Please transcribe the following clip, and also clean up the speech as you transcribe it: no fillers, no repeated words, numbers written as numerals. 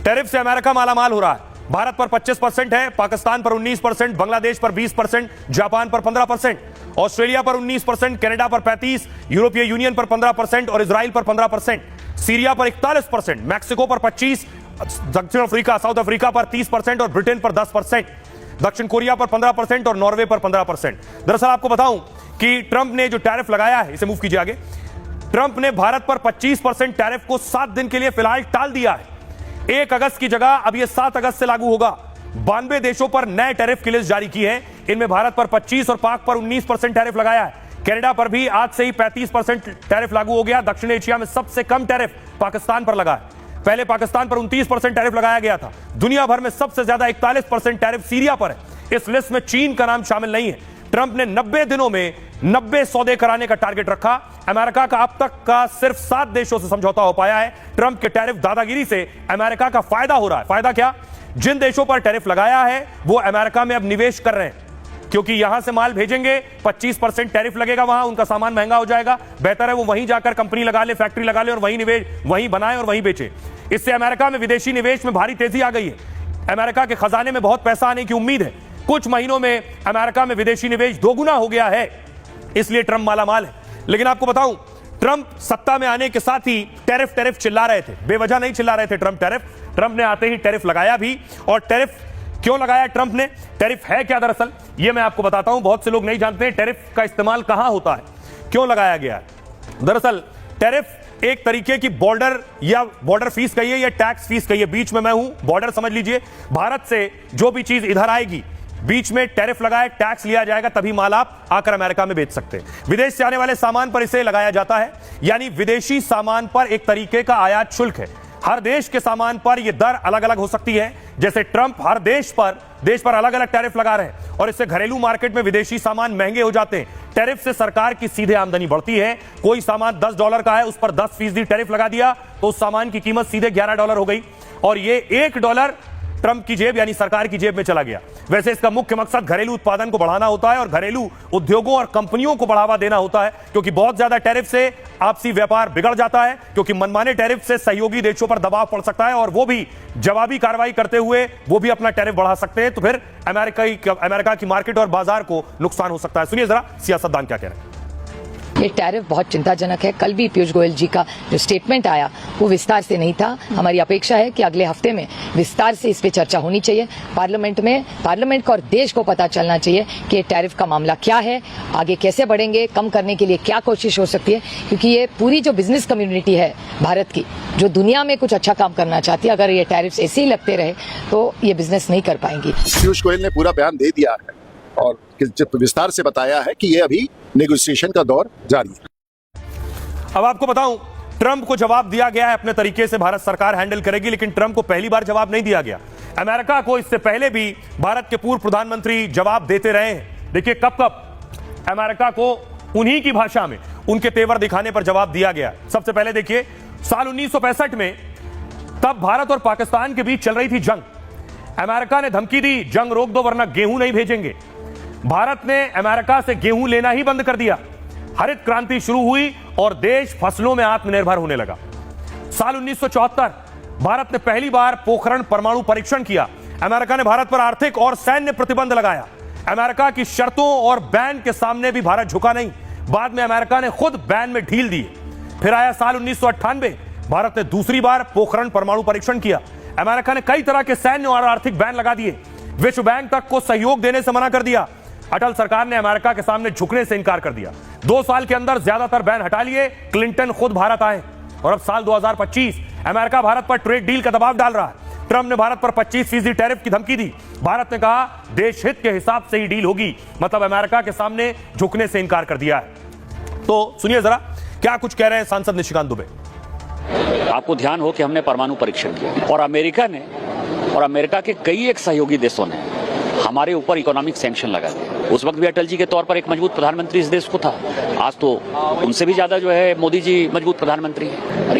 Tariff से America मालामाल हो रहा है। भारत पर 25% है, पाकिस्तान पर 19%, बांग्लादेश पर 20%, जापान पर 15%, ऑस्ट्रेलिया पर 19%, कनाडा पर 35%, यूरोपीय यूनियन पर 15% और इजराइल पर 15%, सीरिया पर 41%, मैक्सिको पर 25%, दक्षिण अफ्रीका साउथ अफ्रीका पर 30% और ब्रिटेन पर 10%, दक्षिण कोरिया पर 15% और नॉर्वे पर 15%। दरअसल आपको बताऊं कि ट्रंप ने जो टैरिफ लगाया है, इसे मूव कीजिए आगे, ट्रंप ने भारत पर 25% टैरिफ को 7 दिन के लिए फिलहाल टाल दिया है। 1 अगस्त की जगह अब यह 7 अगस्त से लागू होगा। 92 देशों पर नए टैरिफ की लिस्ट जारी की है। इनमें भारत पर 25 और पाक पर 19% टैरिफ लगाया है। कनाडा पर भी आज से ही 35% टैरिफ लागू हो गया। दक्षिण एशिया में सबसे कम टैरिफ पाकिस्तान पर लगा है। पहले पाकिस्तान पर 29% टैरिफ लगाया गया था। दुनिया भर में सबसे ज्यादा 41% टैरिफ सीरिया पर है। इस लिस्ट में चीन का नाम शामिल नहीं है। ट्रंप ने 90 दिनों में 90 सौदे कराने का टारगेट रखा। अमेरिका का अब तक का सिर्फ 7 देशों से समझौता हो पाया है। ट्रंप के टैरिफ दादागिरी से अमेरिका का फायदा हो रहा है। फायदा क्या? जिन देशों पर टैरिफ लगाया है वो अमेरिका में अब निवेश कर रहे हैं, क्योंकि यहां से माल भेजेंगे 25% टैरिफ लगेगा, वहां उनका सामान महंगा हो जाएगा। बेहतर है वो वहीं जाकर कंपनी लगा ले, फैक्ट्री लगा ले और वहीं निवेश, वहीं बनाए और वहीं बेचे। इससे अमेरिका में विदेशी निवेश में भारी तेजी आ गई है। अमेरिका के खजाने में बहुत पैसा आने की उम्मीद है। कुछ महीनों में अमेरिका में विदेशी निवेश 2 गुना हो गया है, इसलिए ट्रंप मालामाल है। लेकिन आपको बताऊं, ट्रंप सत्ता में आने के साथ ही टैरिफ चिल्ला रहे थे। बेवजह नहीं चिल्ला रहे थे ट्रंप ने आते ही टैरिफ लगाया भी। और टैरिफ क्यों लगाया ट्रंप ने? टैरिफ है क्या दरअसल, यह मैं आपको बताता हूं। बहुत से लोग नहीं जानते हैं टैरिफ का इस्तेमाल कहां होता है, क्यों लगाया गया है। दरअसल टैरिफ एक तरीके की बॉर्डर फीस कहिए या टैक्स फीस कहिए, बीच में मैं हूं, बॉर्डर समझ लीजिए। भारत से जो भी चीज इधर आएगी, बीच में टैरिफ लगाए, टैक्स लिया जाएगा, तभी माल आप आकर अमेरिका में बेच सकते हैं। विदेश से आने वाले सामान पर इसे लगाया जाता है, यानी विदेशी सामान पर एक तरीके का आयात शुल्क है। हर देश के सामान पर यह दर अलग अलग हो सकती है। जैसे ट्रंप हर देश पर अलग अलग टैरिफ लगा रहे हैं और इससे घरेलू मार्केट में विदेशी सामान महंगे हो जाते हैं। टैरिफ से सरकार की सीधे आमदनी बढ़ती है। कोई सामान $10 का है, उस पर 10% टैरिफ लगा दिया तो उस सामान की कीमत सीधे $11 हो गई और ये $1 ट्रंप की जेब यानी सरकार की जेब में चला गया। वैसे इसका मुख्य मकसद घरेलू उत्पादन को बढ़ाना होता है और घरेलू उद्योगों और कंपनियों को बढ़ावा देना होता है, क्योंकि बहुत ज्यादा टैरिफ से आपसी व्यापार बिगड़ जाता है, क्योंकि मनमाने टैरिफ से सहयोगी देशों पर दबाव पड़ सकता है और वो भी जवाबी कार्रवाई करते हुए वो भी अपना टैरिफ बढ़ा सकते हैं। तो फिर अमेरिका की मार्केट और बाजार को नुकसान हो सकता है। सुनिए जरा सियासतदान क्या कह रहे हैं। ये टैरिफ बहुत चिंताजनक है। कल भी पीयूष गोयल जी का जो स्टेटमेंट आया वो विस्तार से नहीं था। हमारी अपेक्षा है कि अगले हफ्ते में विस्तार से इस पे चर्चा होनी चाहिए पार्लियामेंट को और देश को पता चलना चाहिए कि ये टैरिफ का मामला क्या है, आगे कैसे बढ़ेंगे, कम करने के लिए क्या कोशिश हो सकती है, क्योंकि ये पूरी जो बिजनेस कम्युनिटी है भारत की, जो दुनिया में कुछ अच्छा काम करना चाहती है, अगर ये टैरिफ ऐसे ही लगते रहे तो ये बिजनेस नहीं कर पाएंगी। पीयूष गोयल ने पूरा बयान दे दिया है और विस्तार से बताया है कि ये अभी नेगोशिएशन का दौर जारी है। अब आपको बताऊं, ट्रंप को जवाब दिया गया है, अपने तरीके से भारत सरकार हैंडल करेगी, लेकिन ट्रंप को पहली बार जवाब नहीं दिया गया। अमेरिका को इससे पहले भी भारत के पूर्व प्रधानमंत्री जवाब देते रहे हैं। देखिए कब अमेरिका को उन्हीं की भाषा में उनके तेवर दिखाने पर जवाब दिया गया। सबसे पहले देखिए साल 1965 में, तब भारत और पाकिस्तान के बीच चल रही थी जंग। अमेरिका ने धमकी दी, जंग रोक दो वरना गेहूं नहीं भेजेंगे। भारत ने अमेरिका से गेहूं लेना ही बंद कर दिया। हरित क्रांति शुरू हुई और देश फसलों में आत्मनिर्भर होने लगा। साल 1974 भारत ने पहली बार पोखरण परमाणु परीक्षण किया। अमेरिका ने भारत पर आर्थिक और सैन्य प्रतिबंध लगाया। अमेरिका की शर्तों और बैन के सामने भी भारत झुका नहीं। बाद में अमेरिका ने खुद बैन में ढील दी। फिर आया साल 1998, भारत ने दूसरी बार पोखरण परमाणु परीक्षण किया। अमेरिका ने कई तरह के सैन्य और आर्थिक बैन लगा दिए। विश्व बैंक तक को सहयोग देने से मना कर दिया। अटल सरकार ने अमेरिका के सामने झुकने से इनकार कर दिया। 2 साल के अंदर ज्यादातर बैन हटा लिए। क्लिंटन खुद भारत आए और अब साल 2025 अमेरिका भारत पर ट्रेड डील का दबाव डाल रहा है। ट्रंप ने भारत पर 25% टैरिफ की धमकी दी। भारत ने कहा देश हित के हिसाब से ही डील होगी, मतलब अमेरिका के सामने झुकने से इनकार कर दिया है। तो सुनिए जरा क्या कुछ कह रहे हैं सांसद निशिकांत दुबे। आपको ध्यान हो कि हमने परमाणु परीक्षण किया और अमेरिका ने और अमेरिका के कई एक सहयोगी देशों ने हमारे ऊपर इकोनॉमिक सैंक्शन लगा दिए। उस वक्त भी अटल जी के तौर पर एक मजबूत प्रधानमंत्री इस देश को था। आज तो उनसे भी ज्यादा जो है मोदी जी मजबूत प्रधानमंत्री है।